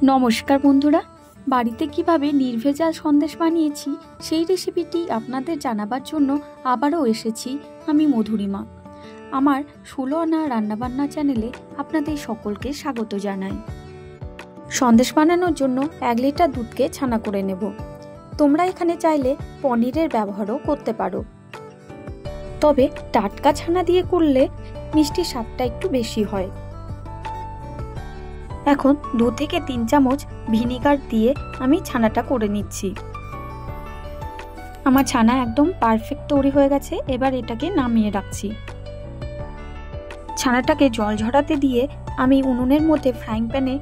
নমস্কার বন্ধুরা, বাড়িতে কিভাবে নির্ভেজাল সন্দেশ বানিয়েছি সেই রেসিপিটি আপনাদের জানাবার জন্য আবারও এসেছি আমি মধুরিমা। আমার 16 আনা রান্নাবান্না চ্যানেলে আপনাদের সকলকে স্বাগত জানাই। সন্দেশ বানানোর জন্য 1 লিটার দুধকে ছানা করে নেব। তোমরা এখানে চাইলে পনিরের ব্যবহারও করতে পারো, তবে টাটকা ছানা দিয়ে করলে মিষ্টির স্বাদটা একটু বেশি হয়। এখন 2 থেকে 3 চামচ ভিনিগার দিয়ে আমি ছানাটা করে নিচ্ছি। আমার ছানা একদম পারফেক্ট তৈরি হয়ে গেছে। এবার এটাকে নামিয়ে রাখছি। ছানাটাকে জল ঝরাতে দিয়ে আমি উনুনের মধ্যে ফ্রাইং প্যানে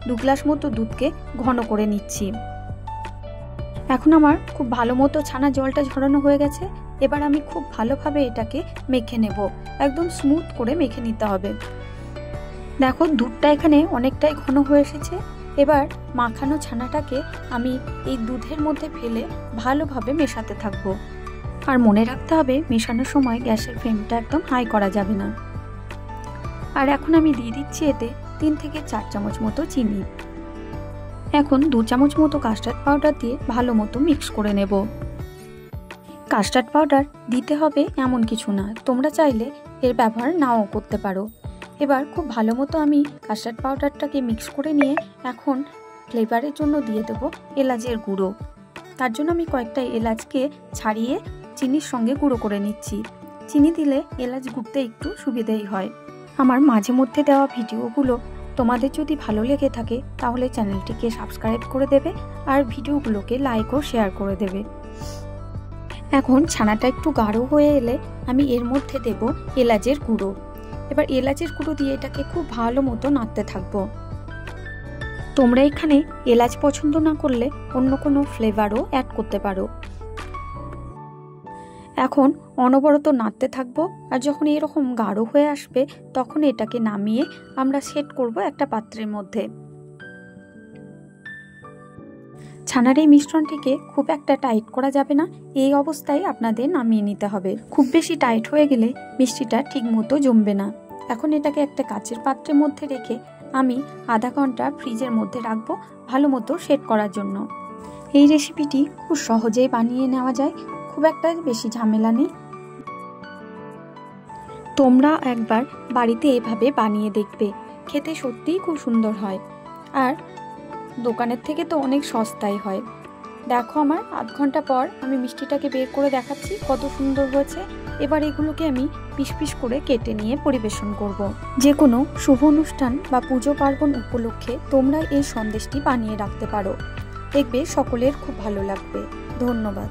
2 গ্লাস মতো দুধকে ঘন করে নিচ্ছি। এখন আমার খুব ভালো মতো ছানা জলটা ঝরানো হয়ে গেছে। এবার আমি খুব ভালোভাবে এটাকে মেখে নেব। একদম স্মুথ করে মেখে নিতে হবে। দেখো দুধটা এখানে অনেকটাই ঘন হয়ে এসেছে। এবার মাখানো ছানাটাকে আমি এই দুধের মধ্যে ফেলে ভালোভাবে মেশাতে থাকবো। আর মনে রাখতে হবে মেশানোর সময় গ্যাসের ফ্লেমটা একদম হাই করা যাবে না। আর এখন আমি দিয়ে দিচ্ছি এতে 3 থেকে 4 চামচ মতো চিনি। এখন 2 চামচ মতো কাস্টার্ড পাউডার দিয়ে ভালো মতো মিক্স করে নেব। কাস্টার্ড পাউডার দিতে হবে এমন কিছু না, তোমরা চাইলে এর ব্যবহার নাও করতে পারো। এবার খুব ভালো মতো আমি কাস্টার্ড পাউডারটাকে মিক্স করে নিয়ে এখন ফ্লেভারের জন্য দিয়ে দেব এলাচের গুঁড়ো। তার জন্য আমি কয়েকটা এলাচকে ছাড়িয়ে চিনির সঙ্গে গুঁড়ো করে নিচ্ছি। চিনি দিলে এলাচ গুঁড়তে একটু সুবিধেই হয়। আমার মাঝে মধ্যে দেওয়া ভিডিওগুলো তোমাদের যদি ভালো লেগে থাকে তাহলে চ্যানেলটিকে সাবস্ক্রাইব করে দেবে আর ভিডিওগুলোকে লাইক ও শেয়ার করে দেবে। এখন ছানাটা একটু গাঢ় হয়ে এলে আমি এর মধ্যে দেব এলাচের গুঁড়ো। এবার এলাচের গুঁড়ো দিয়ে এটাকে খুব ভালো মতো নাড়তে থাকবো। তোমরা এখানে এলাচ পছন্দ না করলে অন্য কোনো ফ্লেভারও অ্যাড করতে পারো। এখন অনবরত নাড়তে থাকবো। আর যখন এরকম গাঢ় হয়ে আসবে তখন এটাকে নামিয়ে আমরা সেট করব একটা পাত্রের মধ্যে। ছানার এই মিশ্রণটিকে খুব একটা টাইট করা যাবে না, এই অবস্থায় আপনাদের নামিয়ে নিতে হবে। খুব বেশি টাইট হয়ে গেলে মিষ্টিটা ঠিক মতো জমবে না। এখন এটাকে একটা কাচের পাত্রের মধ্যে রেখে আমি আধা ঘন্টা ফ্রিজের মধ্যে রাখবো ভালো মতো সেট করার জন্য। এই রেসিপিটি খুব সহজেই বানিয়ে নেওয়া যায়, খুব একটা বেশি ঝামেলা নেই। তোমরা একবার বাড়িতে এভাবে বানিয়ে দেখবে, খেতে সত্যিই খুব সুন্দর হয়। আর দোকানের থেকে তো অনেক সস্তাই হয়। দেখো আমার আধ ঘন্টা পর আমি মিষ্টিটাকে বের করে দেখাচ্ছি কত সুন্দর হয়েছে। এবার এগুলোকে আমি পিস পিস করে কেটে নিয়ে পরিবেশন করব। যে কোনো শুভ অনুষ্ঠান বা পুজো পার্বণ উপলক্ষে তোমরা এই সন্দেশটি বানিয়ে রাখতে পারো, দেখবে সকলের খুব ভালো লাগবে। ধন্যবাদ।